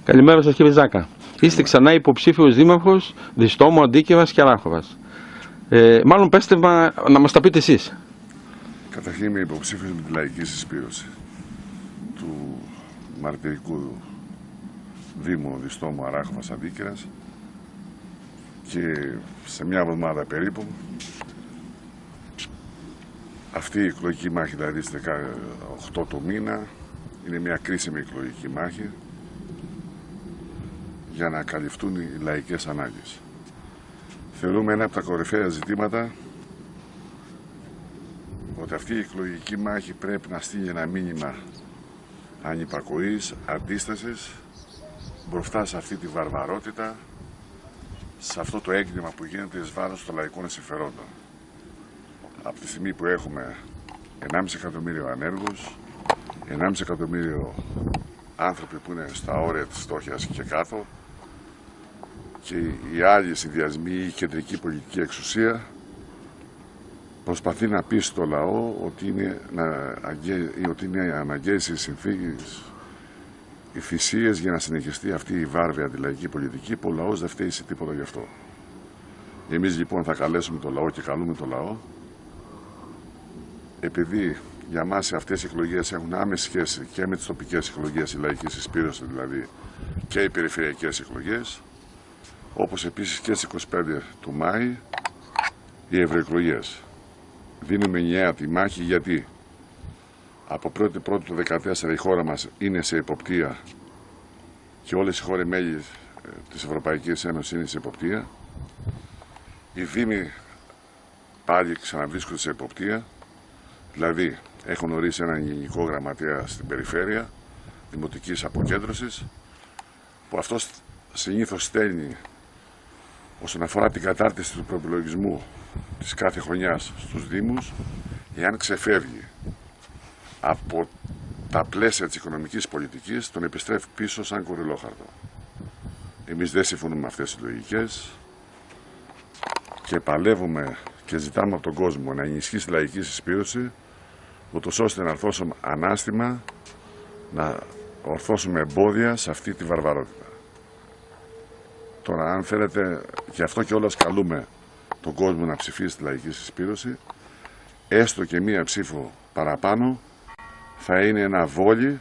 Καλημέρα σας κύριε Ζάκα. Είστε ξανά υποψήφιος δήμαρχος Διστόμου, Αντίκευας και Αράχοβας. Μάλλον πέστε να μας τα πείτε εσείς. Καταρχήν είμαι υποψήφιος με τη λαϊκή συσπήρωση του μαρτυρικού Δήμου Διστόμου, Αράχοβας, Αντίκευας και σε μια εβδομάδα περίπου αυτή η εκλογική μάχη, δηλαδή στις 18 του μήνα, είναι μια κρίσιμη εκλογική μάχη για να καλυφθούν οι λαϊκές ανάγκες. Θεωρούμε ένα από τα κορυφαία ζητήματα ότι αυτή η εκλογική μάχη πρέπει να στείλει ένα μήνυμα ανυπακοής, αντίστασης μπροστά σε αυτή τη βαρβαρότητα, σε αυτό το έγκλημα που γίνεται εις βάρος των λαϊκών συμφερόντων. Από τη στιγμή που έχουμε 1,5 εκατομμύριο ανέργους, 1,5 εκατομμύριο άνθρωποι που είναι στα όρια της φτώχειας και κάτω, και οι άλλοι συνδυασμοί, η κεντρική πολιτική εξουσία προσπαθεί να πει στο λαό ότι είναι αναγκαίες οι συνθήκες, οι θυσίες για να συνεχιστεί αυτή η βάρβια αντιλαϊκή πολιτική, που ο λαός δεν φταίει σε τίποτα γι' αυτό. Εμείς λοιπόν θα καλέσουμε το λαό και καλούμε το λαό, επειδή για μας αυτές οι εκλογές έχουν άμεση σχέση και με τις τοπικές εκλογές, η λαϊκή συσπήρωση δηλαδή, και οι περιφερειακές εκλογές, όπως επίσης και στις 25 του Μάη οι ευρωεκλογές. Δίνουμε ενιαία τη μάχη γιατί από 1η του 2014 η χώρα μας είναι σε εποπτεία και όλες οι χώρες μέλη της Ευρωπαϊκής Ένωσης είναι σε εποπτεία. Οι δήμοι πάλι ξαναβρίσκονται σε εποπτεία, δηλαδή έχουν ορίσει έναν γενικό γραμματέα στην περιφέρεια δημοτικής αποκέντρωσης, που αυτός συνήθως στέλνει όσον αφορά την κατάρτιση του προϋπολογισμού της κάθε χρονιάς στους Δήμους, εάν ξεφεύγει από τα πλαίσια της οικονομικής πολιτικής, τον επιστρέφει πίσω σαν κορυλόχαρτο. Εμείς δεν συμφωνούμε με αυτές τις λογικές και παλεύουμε και ζητάμε από τον κόσμο να ενισχύσει τη λαϊκή συσπήρωση, ούτως ώστε να ορθώσουμε ανάστημα, να ορθώσουμε εμπόδια σε αυτή τη βαρβαρότητα. Τώρα, αν θέλετε, γι' αυτό και όλας καλούμε τον κόσμο να ψηφίσει τη λαϊκή συσπήρωση, έστω και μία ψήφο παραπάνω θα είναι ένα βόλι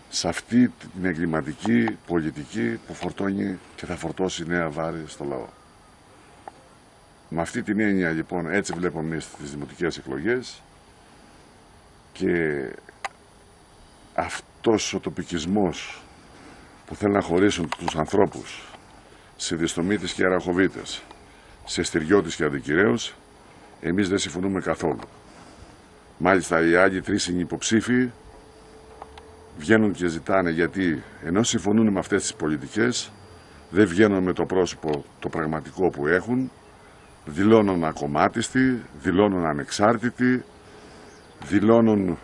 σε αυτή την εγκληματική πολιτική που φορτώνει και θα φορτώσει νέα βάρη στο λαό. Με αυτή την έννοια λοιπόν έτσι βλέπουμε εμείς τις δημοτικές εκλογές, και αυτός ο τοπικισμός που θέλει να χωρίσουν τους ανθρώπους σε Διστομίτες και Αραχοβίτες, σε Στυριώτες και Αντικυρέους, εμείς δεν συμφωνούμε καθόλου. Μάλιστα οι άλλοι τρεις συνυποψήφοι βγαίνουν και ζητάνε, γιατί ενώ συμφωνούν με αυτές τις πολιτικές, δεν βγαίνουν με το πρόσωπο το πραγματικό που έχουν, δηλώνουν ακομμάτιστοι, δηλώνουν ανεξάρτητοι, δηλώνουν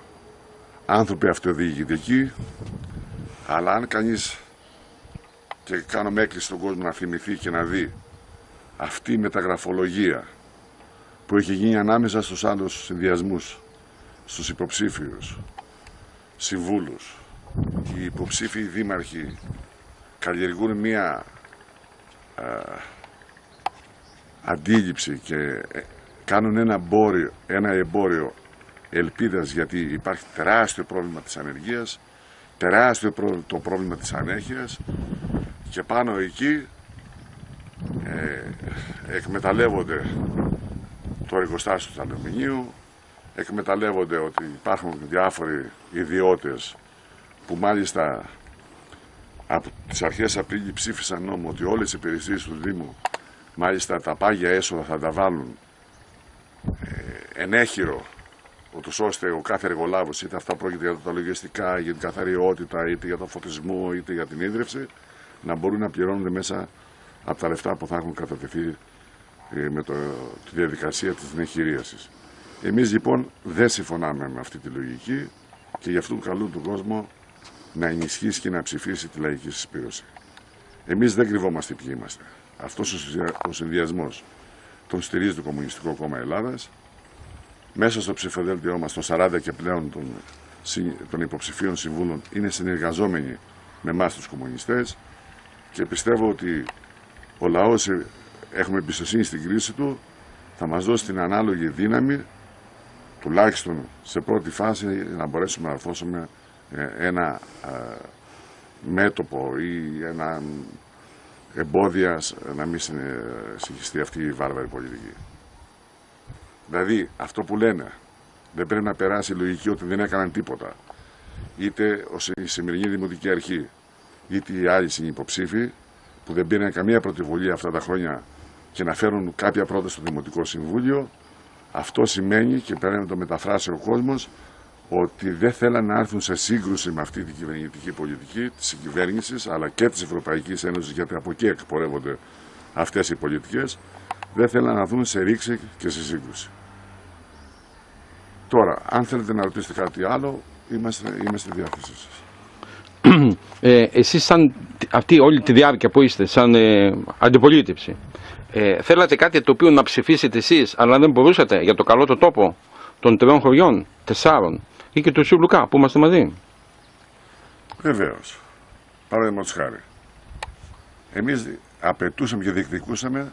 άνθρωποι αυτοδιοικητικοί, αλλά αν κανείς, και κάνουμε έκκληση στον κόσμο να θυμηθεί και να δει αυτή η μεταγραφολογία που έχει γίνει ανάμεσα στους άλλους συνδυασμούς, στους υποψήφιους συμβούλους, οι υποψήφιοι δήμαρχοι καλλιεργούν μία αντίληψη και κάνουν ένα εμπόριο ελπίδας, γιατί υπάρχει τεράστιο πρόβλημα της ανεργίας, τεράστιο το πρόβλημα της ανέχειας, και πάνω εκεί εκμεταλλεύονται το εργοστάσιο του αλουμινίου, εκμεταλλεύονται ότι υπάρχουν διάφοροι ιδιώτες που μάλιστα από τις αρχές Απρίλη ψήφισαν νόμο ότι όλες οι υπηρεσίες του Δήμου, μάλιστα τα πάγια έσοδα θα τα βάλουν ενέχειρο, ούτως ώστε ο κάθε εργολάβος, είτε αυτά πρόκειται για τα λογιστικά, για την καθαριότητα, είτε για το φωτισμό, είτε για την ίδρυυση, να μπορούν να πληρώνονται μέσα από τα λεφτά που θα έχουν κατατεθεί με τη διαδικασία της εγχειρίασης. Εμείς λοιπόν δεν συμφωνάμε με αυτή τη λογική και γι' αυτό καλούν τον κόσμο να ενισχύσει και να ψηφίσει τη λαϊκή συσπήρωση. Εμείς δεν κρυβόμαστε ποιοι είμαστε. Αυτός ο συνδυασμός τον στηρίζει το Κομμουνιστικό Κόμμα Ελλάδας. Μέσα στο ψηφοδέλτιό μας, το 40 και πλέον των υποψηφίων συμβούλων είναι συνεργαζόμενοι με εμάς τους κομμουνιστές και πιστεύω ότι ο λαός, έχουμε εμπιστοσύνη στην κρίση του, θα μας δώσει την ανάλογη δύναμη, τουλάχιστον σε πρώτη φάση, να μπορέσουμε να αρθώσουμε ένα μέτωπο ή ένα εμπόδια να μην συνεχιστεί αυτή η βάρβαρη πολιτική. Δηλαδή, αυτό που λένε, δεν πρέπει να περάσει η λογική ότι δεν έκαναν τίποτα. Είτε η σημερινή Δημοτική Αρχή, είτε οι άλλοι συνυποψήφοι, που δεν πήραν καμία πρωτοβουλία αυτά τα χρόνια και να φέρουν κάποια πρόταση στο Δημοτικό Συμβούλιο, αυτό σημαίνει, και πρέπει να το μεταφράσει ο κόσμος, ότι δεν θέλαν να έρθουν σε σύγκρουση με αυτή την κυβερνητική πολιτική της κυβέρνησης αλλά και της Ευρωπαϊκής Ένωσης, γιατί από εκεί εκπορεύονται αυτές οι πολιτικές, δεν θέλαν να δουν σε ρήξη και σε σύγκρουση. Τώρα, αν θέλετε να ρωτήσετε κάτι άλλο, είμαστε στη διάθεσή σας. Εσείς σαν αυτή όλη τη διάρκεια που είστε, σαν αντιπολίτευση, θέλατε κάτι το οποίο να ψηφίσετε εσείς, αλλά δεν μπορούσατε για το καλό το τόπο των 3 χωριών, 4 ή και του Σιουβλουκά που είμαστε μαζί? Βεβαίως. Παραδείγματος χάρη. Εμείς απαιτούσαμε και διεκδικούσαμε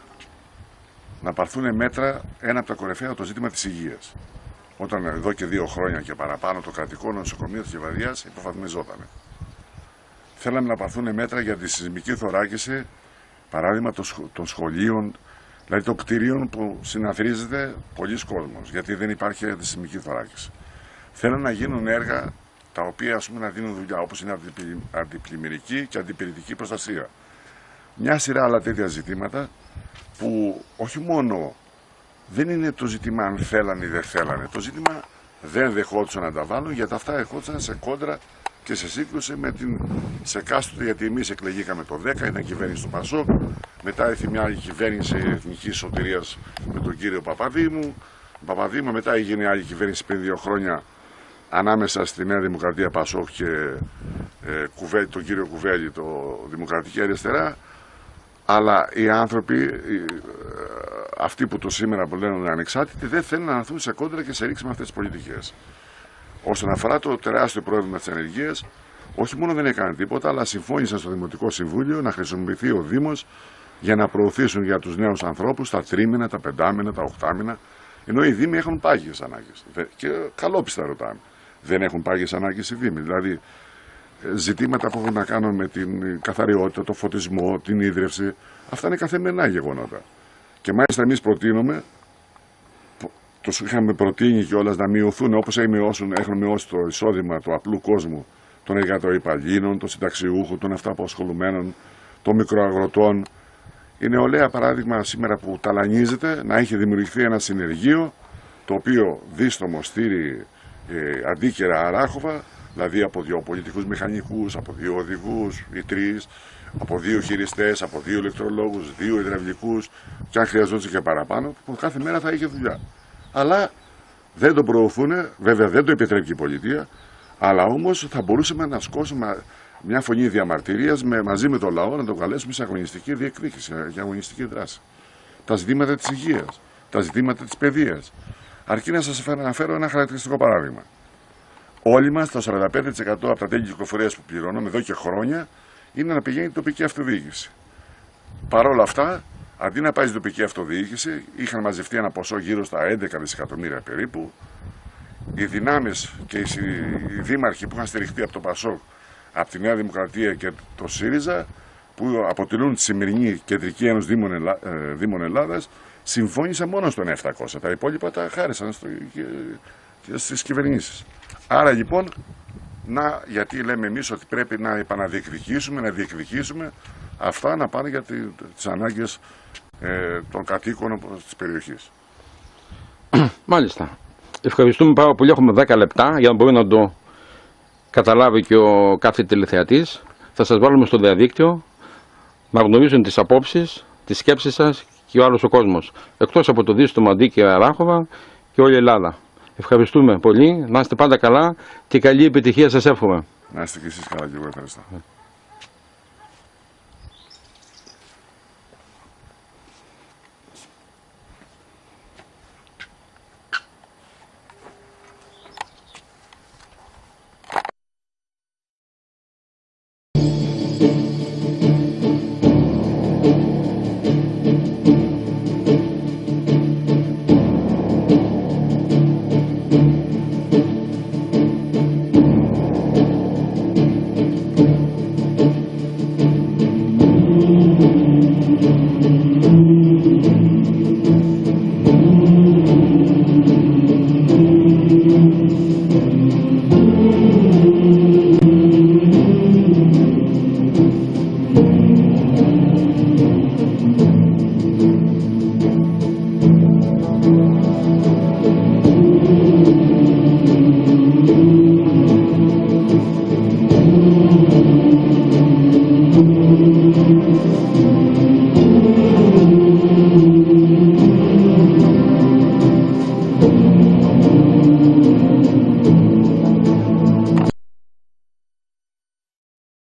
να πάρθουν μέτρα, ένα από τα κορυφαία, το ζήτημα της υγείας. Όταν εδώ και 2 χρόνια και παραπάνω το κρατικό νοσοκομείο της Κεβαδίας υποβαθμιζόταν. Θέλαμε να πάρθουν μέτρα για τη σεισμική θωράκιση, παράδειγμα των σχολείων, δηλαδή των κτηρίων που συναθρίζεται πολλοί κόσμος, γιατί δεν υπάρχει σεισμική θωράκιση. Θέλουν να γίνουν έργα τα οποία να δίνουν δουλειά, όπως είναι αντιπλημμυρική και αντιπυρητική προστασία. Μια σειρά άλλα τέτοια ζητήματα που όχι μόνο δεν είναι το ζήτημα αν θέλανε ή δεν θέλανε, το ζήτημα δεν δεχόντουσαν να τα βάλουν, γιατί αυτά ερχόντουσαν σε κόντρα και σε σύγκρουση με την σεκάστοτε, γιατί εμείς εκλεγήκαμε το 10, ήταν κυβέρνηση του Πασόκ, μετά ήρθε μια άλλη κυβέρνηση εθνικής σωτηρίας με τον κύριο Παπαδήμου, μετά έγινε άλλη κυβέρνηση πριν 2 χρόνια ανάμεσα στη Νέα Δημοκρατία Πασόκ και τον κύριο Κουβέλη, το Δημοκρατική Αριστερά. Αλλά οι άνθρωποι, αυτοί που το σήμερα που λένε είναι ανεξάρτητοι, δεν θέλουν να έρθουν σε κόντρα και σε ρήξη με αυτές τις πολιτικές. Όσον αφορά το τεράστιο πρόβλημα της ανεργίας, όχι μόνο δεν έκαναν τίποτα, αλλά συμφώνησαν στο Δημοτικό Συμβούλιο να χρησιμοποιηθεί ο Δήμος για να προωθήσουν για τους νέους ανθρώπους τα τρίμηνα, τα 5μηνα, τα 8μηνα. Ενώ οι Δήμοι έχουν πάγιες ανάγκες. Και καλόπιστα ρωτάμε. Δεν έχουν πάγιες ανάγκες οι Δήμοι. Δηλαδή, ζητήματα που έχουν να κάνουν με την καθαριότητα, το φωτισμό, την ίδρυυση, αυτά είναι καθημερινά γεγονότα. Και μάλιστα εμείς προτείνουμε, τους είχαμε προτείνει κιόλας να μειωθούν όπως έχουν μειώσει το εισόδημα του απλού κόσμου των εργατοϊπαλλήλων, των συνταξιούχων, των αυτοαπασχολουμένων, των μικροαγροτών. Η νεολαία, παράδειγμα, σήμερα που ταλανίζεται, να έχει δημιουργηθεί ένα συνεργείο το οποίο δίστομο στήρει αντίκαιρα αράχοβα, δηλαδή από 2 πολιτικούς μηχανικούς, από 2 οδηγούς ή 3, από 2 χειριστές, από 2 ηλεκτρολόγους, 2 υδραυλικούς, και αν χρειαζόταν και παραπάνω, που κάθε μέρα θα είχε δουλειά. Αλλά δεν το προωθούν, βέβαια δεν το επιτρέπει η πολιτεία, αλλά όμως θα μπορούσαμε να σκόσουμε μια φωνή διαμαρτυρίας μαζί με τον λαό, να το καλέσουμε σε αγωνιστική διεκδίκηση, για αγωνιστική δράση. Τα ζητήματα της υγείας, τα ζητήματα της παιδείας. Αρκεί να σας αναφέρω ένα χαρακτηριστικό παράδειγμα. Όλοι μας, το 45% από τα τέλη κυκλοφορίας που πληρώνουμε εδώ και χρόνια, είναι να πηγαίνει η τοπική αυτοδιοίκηση. Παρ' όλα αυτά, αντί να πάει στην τοπική αυτοδιοίκηση, είχαν μαζευτεί ένα ποσό γύρω στα 11 δισεκατομμύρια περίπου. Οι δυνάμεις και οι δήμαρχοι που είχαν στηριχτεί από το Πασόκ, από τη Νέα Δημοκρατία και το ΣΥΡΙΖΑ, που αποτελούν τη σημερινή Κεντρική Ένωση Δήμων Ελλάδας, συμφώνησαν μόνο στον 700. Τα υπόλοιπα τα χάρισαν στις κυβερνήσεις. Άρα λοιπόν, γιατί λέμε εμείς ότι πρέπει να επαναδιεκδικήσουμε, να διεκδικήσουμε αυτά να πάνε για τις ανάγκες των κατοίκων της περιοχής. Μάλιστα. Ευχαριστούμε πάρα πολύ. Έχουμε 10 λεπτά για να μπορεί να το καταλάβει και ο κάθε τηλεθεατής. Θα σας βάλουμε στο διαδίκτυο να γνωρίζουν τις απόψεις, τις σκέψεις σας και ο άλλος ο κόσμος. Εκτός από το Δίστο Μαντί και Ράχοβα και όλη η Ελλάδα. Ευχαριστούμε πολύ. Να είστε πάντα καλά και καλή επιτυχία σας εύχομαι. Να είστε και εσείς καλά και εγώ ευχαριστώ.